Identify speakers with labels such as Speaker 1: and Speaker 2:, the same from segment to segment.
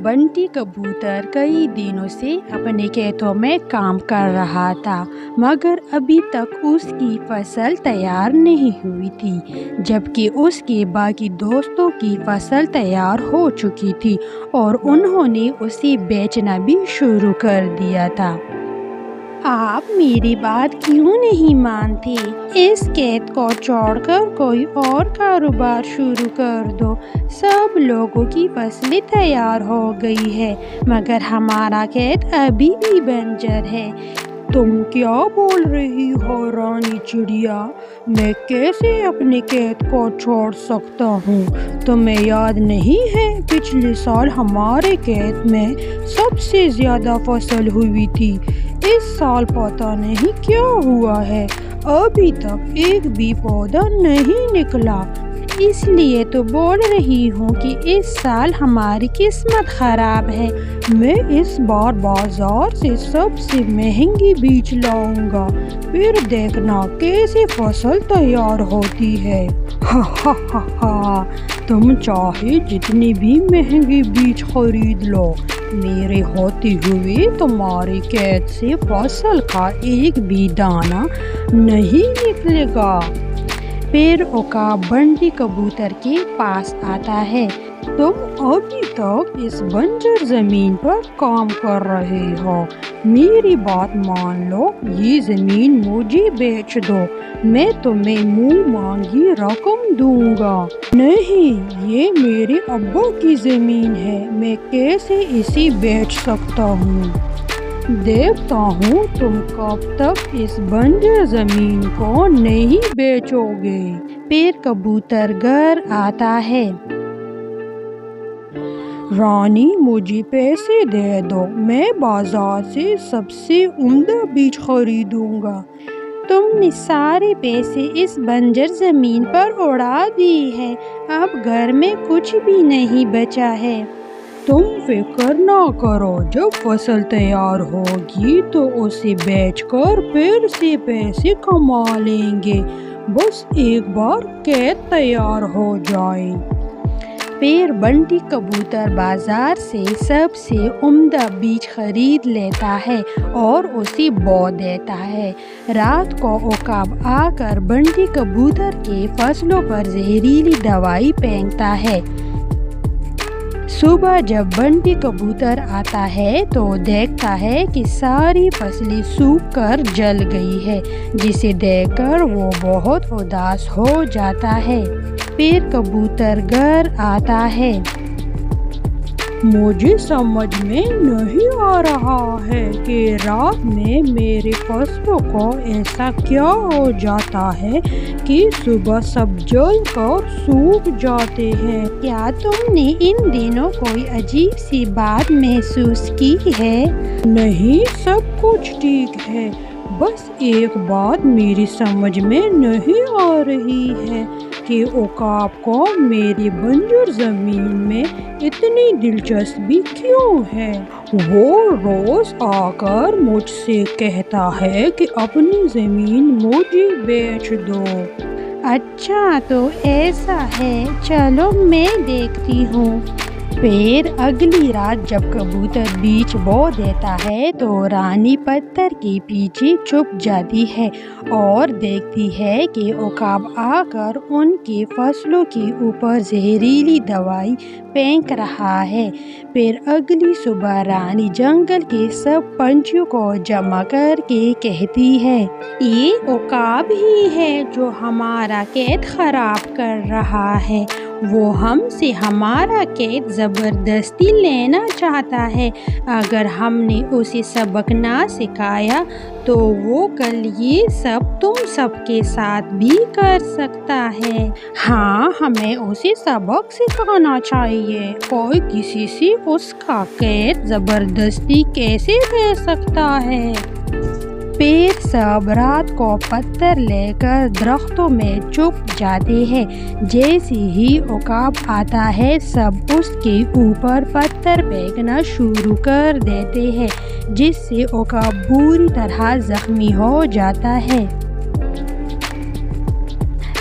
Speaker 1: बंटी कबूतर कई दिनों से अपने खेतों में काम कर रहा था, मगर अभी तक उसकी फसल तैयार नहीं हुई थी, जबकि उसके बाकी दोस्तों की फसल तैयार हो चुकी थी और उन्होंने उसे बेचना भी शुरू कर दिया था। आप मेरी बात क्यों नहीं मानते? इस खेत को छोड़कर कोई और कारोबार शुरू कर दो। सब लोगों की फसलें तैयार हो गई है, मगर हमारा खेत अभी भी बंजर है। तुम क्या बोल रही हो रानी चिड़िया? मैं कैसे अपने खेत को छोड़ सकता हूँ? तुम्हें याद नहीं है पिछले साल हमारे खेत में सबसे ज़्यादा फसल हुई थी। इस साल पता नहीं क्या हुआ है, अभी तक एक भी पौधा नहीं निकला। इसलिए तो बोल रही हूँ कि इस साल हमारी किस्मत खराब है। मैं इस बार बाजार से सबसे महंगी बीज लाऊंगा, फिर देखना कैसे फसल तैयार होती है। हा हा हा हा, तुम चाहे जितनी भी महंगी बीज खरीद लो, मेरे होते हुए तुम्हारे खेत से फसल का एक भी दाना नहीं निकलेगा। फिर उकाब बंटी कबूतर के पास आता है। तुम अभी तक इस बंजर जमीन पर काम कर रहे हो, मेरी बात मान लो, ये जमीन मुझे बेच दो, मैं तुम्हें मुंह मांगी रकम दूंगा। नहीं, ये मेरे अब्बा की जमीन है, मैं कैसे इसे बेच सकता हूँ? देखता हूँ तुम कब तक इस बंजर जमीन को नहीं बेचोगे। फिर कबूतर घर आता है। रानी, मुझे पैसे दे दो, मैं बाजार से सबसे उम्दा बीज खरीदूंगा। तुमने सारे पैसे इस बंजर जमीन पर उड़ा दिए हैं, अब घर में कुछ भी नहीं बचा है। तुम फिक्र ना करो, जब फसल तैयार होगी तो उसे बेचकर फिर से पैसे कमा लेंगे, बस एक बार खेत तैयार हो जाए। फिर बंटी कबूतर बाजार से सबसे उम्दा बीज खरीद लेता है और उसे बो देता है। रात को उकाब आकर बंटी कबूतर के फसलों पर जहरीली दवाई फेंकता है। सुबह जब बंटी कबूतर आता है तो देखता है कि सारी फसलें सूख कर जल गई है, जिसे देखकर वो बहुत उदास हो जाता है। फिर कबूतर घर आता है। मुझे समझ में नहीं आ रहा है कि रात में मेरे फसलों को ऐसा क्या हो जाता है कि सुबह सब जल कर सूख जाते हैं। क्या तुमने इन दिनों कोई अजीब सी बात महसूस की है? नहीं, सब कुछ ठीक है, बस एक बात मेरी समझ में नहीं आ रही है कि उकाब को मेरी बंजर जमीन में इतनी दिलचस्पी क्यों है। वो रोज आकर मुझसे कहता है कि अपनी जमीन मुझे बेच दो। अच्छा, तो ऐसा है, चलो मैं देखती हूँ। फिर अगली रात जब कबूतर बीज बो देता है तो रानी पत्थर के पीछे छुप जाती है और देखती है कि उकाब आकर उनके फसलों के ऊपर जहरीली दवाई फेंक रहा है। फिर अगली सुबह रानी जंगल के सब पंछियों को जमा करके कहती है, ये उकाब ही है जो हमारा खेत खराब कर रहा है। वो हमसे हमारा खेत ज़बरदस्ती लेना चाहता है। अगर हमने उसे सबक ना सिखाया तो वो कल ये सब तुम सबके साथ भी कर सकता है। हाँ, हमें उसे सबक सिखाना चाहिए। कोई किसी से उसका खेत ज़बरदस्ती कैसे ले सकता है? फिर सब रात को पत्थर लेकर दरख्तों में छुप जाते हैं। जैसे ही उकाब आता है, सब उसके ऊपर पत्थर फेंकना शुरू कर देते हैं, जिससे उकाब बुरी तरह जख्मी हो जाता है।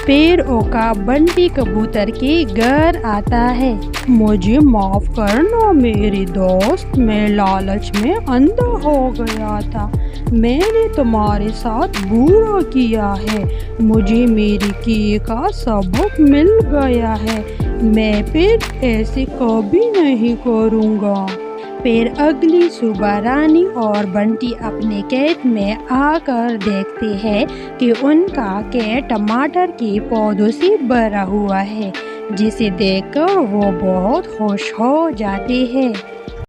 Speaker 1: پھر اوکا بنٹی کبوتر کے گھر آتا ہے۔ مجھے معاف کرنا میرے دوست، میں لالچ میں اندھا ہو گیا تھا، میں نے تمہارے ساتھ برا کیا ہے، مجھے میری کیے کا سبق مل گیا ہے، میں پھر ایسے کبھی نہیں کروں گا۔ پھر اگلی صبح رانی اور بنٹی اپنے کھیت میں آ کر دیکھتے ہیں کہ ان کا کھیت ٹماٹر کے پودوں سے بھرا ہوا ہے، جسے دیکھ کر وہ بہت خوش ہو جاتے ہیں۔